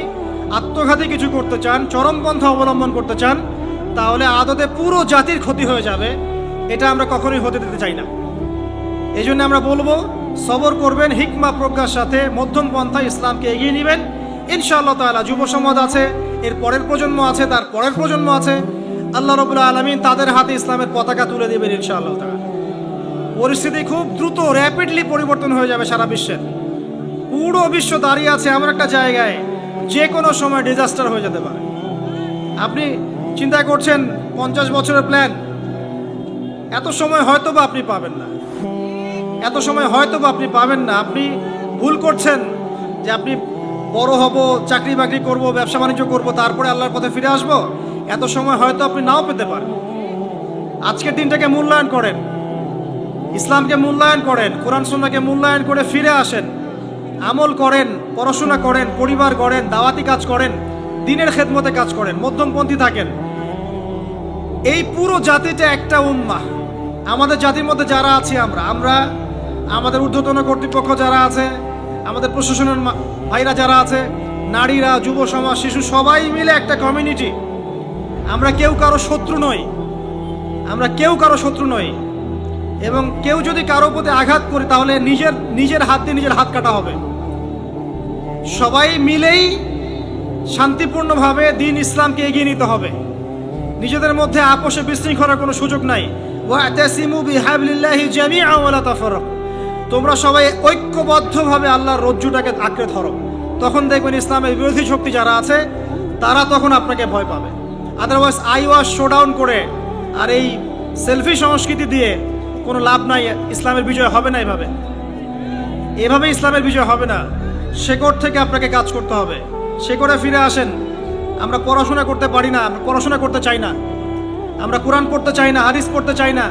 আত্মঘাতী কিছু করতে চান, চরমপন্থা অবলম্বন করতে চান, তাহলে আদতে পুরো জাতির ক্ষতি হয়ে যাবে। এটা আমরা কখনোই হতে দিতে চাই না। এই জন্য আমরা বলবো, সবর করবেন হিকমা প্রজ্ঞার সাথে, মধ্যম পন্থায় ইসলামকে এগিয়ে নেবেন। ইনশাআল্লাহ তাআলা যুব সমাজ আছে, এর পরের প্রজন্ম আছে, তার পরের প্রজন্ম আছে, আল্লাহ রাব্বুল আলামিন তাদের হাতে ইসলামের পতাকা তুলে দেবেন ইনশাআল্লাহ তাআলা। পরিস্থিতি খুব দ্রুত র্যাপিডলি পরিবর্তন হয়ে যাবে সারা বিশ্বের। পুরো বিশ্ব দাঁড়িয়ে আছে এমন একটা জায়গায়, যে কোনো সময় ডিজাস্টার হয়ে যেতে পারে। আপনি চিন্তা করছেন 50 বছরের প্ল্যান, এত সময় হয়তো বা আপনি পাবেন না, এত সময় হয়তো বা আপনি পাবেন না। আপনি ভুল করছেন যে আপনি বড় হব, চাকরি বাকরি করব, ব্যবসা বাণিজ্য করব, তারপরে আল্লাহর পথে ফিরে আসব। এত সময় হয়তো আপনি নাও পেতে পারেন। আজকের দিনটাকে মূল্যায়ন করেন, ইসলামকে মূল্যায়ন করেন, কোরআন সুন্নাহকে মূল্যায়ন করে ফিরে আসেন, আমল করেন, পড়াশোনা করেন, পরিবার গড়েন, দাওয়াতি কাজ করেন, দ্বীনের খেদমতে কাজ করেন, মধ্যমপন্থী থাকেন। এই পুরো জাতিটা একটা উম্মাহ। আমাদের জাতির মধ্যে যারা আছি আমরা আমাদের ঊর্ধ্বতন কর্তৃপক্ষ যারা আছে, আমাদের প্রশাসনের ভাইরা যারা আছে, নারীরা, যুব সমাজ, শিশু, সবাই মিলে একটা কমিউনিটি। আমরা কেউ কারো শত্রু নই, আমরা কেউ কারো শত্রু নই। এবং কেউ যদি কারো প্রতি আঘাত করে, তাহলে নিজের হাত দিয়ে নিজের হাত কাটা হবে। সবাই মিলেই শান্তিপূর্ণভাবে দ্বীন ইসলামকে এগিয়ে নিতে হবে। নিজেদের মধ্যে আপোষে বিশৃঙ্খলার কোনো সুযোগ নাই। ওয়াতাসিমু বিহাবলিল্লাহি জামিআন ওয়া লা তাফাররাকু, তোমরা সবাই ঐক্যবদ্ধভাবে আল্লাহর রজ্জুটাকে আঁকড়ে ধরো। তখন দেখবেন ইসলামের বিরোধী শক্তি যারা আছে, তারা তখন আপনাকে ভয় পাবে। আদারওয়াইজ আইওয়াজ শোডাউন করে আর এই সেলফি সংস্কৃতি দিয়ে কোনো লাভ নাই। ইসলামের বিজয় হবে না এভাবে ইসলামের বিজয় হবে না। শেকড় থেকে আপনাকে কাজ করতে হবে। শেকড়ে ফিরে আসেন। আমরা পড়াশোনা করতে পারি না, আমরা পড়াশোনা করতে চাই না, আমরা কোরআন পড়তে চাই না, হাদিস পড়তে চাই না,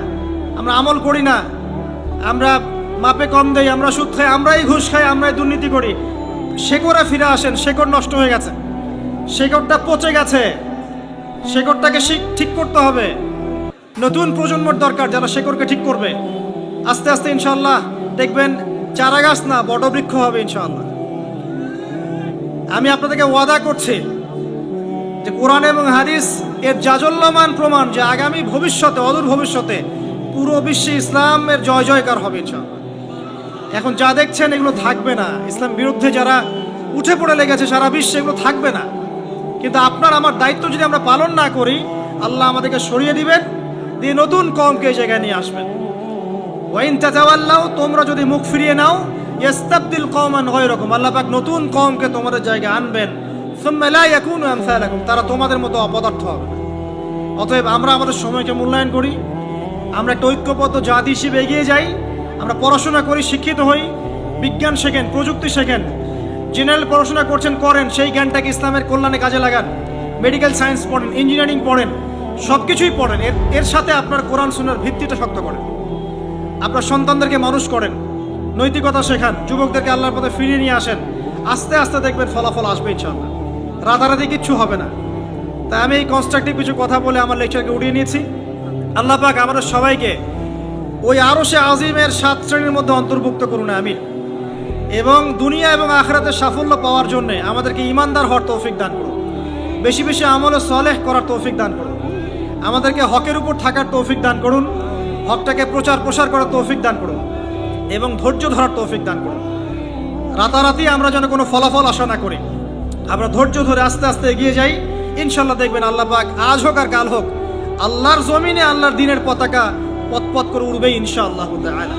আমরা আমল করি না, আমরা মাপে কম দেই, আমরা সুদ খাই, আমরাই ঘুষ খাই, আমরাই দুর্নীতি করি। শেকড়ে ফিরে আসেন। শেকড় নষ্ট হয়ে গেছে, শেকড়টা পচে গেছে, শেকড়টাকে ঠিক করতে হবে। নতুন প্রজন্মর দরকার যারা শেকড়কে ঠিক করবে। আস্তে আস্তে ইনশাআল্লাহ দেখবেন চারা গাছ না, বড় বৃক্ষ হবে ইনশাআল্লাহ। আমি আপনাদেরকে ওয়াদা করছি যে কোরআন এবং হাদিস এর জাজল্যমান প্রমাণ যে আগামী ভবিষ্যতে, অদূর ভবিষ্যতে পুরো বিশ্বে ইসলামের জয় জয়কার হবে ইনশাআল্লাহ। এখন যা দেখছেন এগুলো থাকবে না। ইসলাম বিরুদ্ধে যারা উঠে পড়ে লেগেছে সারা বিশ্বে, এগুলো থাকবে না। কিন্তু আপনার আমার দায়িত্ব যদি আমরা পালন না করি, আল্লাহ আমাদেরকে সরিয়ে দিবেন, দিয়ে নতুন কওমকে এই জায়গায় নিয়ে আসবেন। ওয়াইন তাতাওয়াল্লাউ, তোমরা যদি মুখ ফিরিয়ে নাও, ইস্তাবদিল কওমান গায়রাকুম, আল্লাহ পাক নতুন কওমকে তোমাদের জায়গায় আনবেন। সুম্মা লা ইয়াকুনু আমসালাকুম, তারা তোমাদের মতো অপদার্থ হবে না। অতএব আমরা আমাদের সময়কে মূল্যায়ন করি, আমরা একটা ঐক্যবদ্ধ জাতি হিসেবে এগিয়ে যাই। আমরা পড়াশোনা করি, শিক্ষিত হই, বিজ্ঞান শেখেন, প্রযুক্তি শেখেন, জেনারেল পড়াশোনা করছেন করেন, সেই জ্ঞানটাকে ইসলামের কল্যাণে কাজে লাগান। মেডিকেল সায়েন্স পড়েন, ইঞ্জিনিয়ারিং পড়েন, সব কিছুই পড়েন। এর সাথে আপনার কোরআন সুন্নাহর ভিত্তিটা শক্ত করেন। আপনার সন্তানদেরকে মানুষ করেন, নৈতিকতা শেখান, যুবকদেরকে আল্লাহর পথে ফিরিয়ে নিয়ে আসেন। আস্তে আস্তে দেখবেন ফলাফল আসবে ইনশাআল্লাহ। রাতারাতি কিচ্ছু হবে না। তাই আমি এই কনস্ট্রাকটিভ কিছু কথা বলে আমার লেকচারকে উড়িয়ে নিয়েছি। আল্লাহ পাক আমাদের সবাইকে ওই আরশে আজিমের 7 শ্রেণীর মধ্যে অন্তর্ভুক্ত করুন, আমিন। এবং দুনিয়া এবং আখিরাতের সাফল্য পাওয়ার জন্য আমাদেরকে ঈমানদার হওয়ার তৌফিক দান করুন, বেশি বেশি আমলে সালেহ করার তৌফিক দান করুন, আমাদেরকে হকের উপর থাকার তৌফিক দান করুন, হকটাকে প্রচার প্রসার করার তৌফিক দান করুন, এবং ধৈর্য ধরার তৌফিক দান করুন। রাতারাতি আমরা যেন কোনো ফলাফল আশা না করি, আমরা ধৈর্য ধরে আস্তে আস্তে এগিয়ে যাই। ইনশাল্লাহ দেখবেন আল্লাহ পাক আজ হোক আর কাল হোক, আল্লাহর জমিনে আল্লাহর দ্বীনের পতাকা পথ পথ করে উড়বেই ইনশাআল্লাহ তাআলা।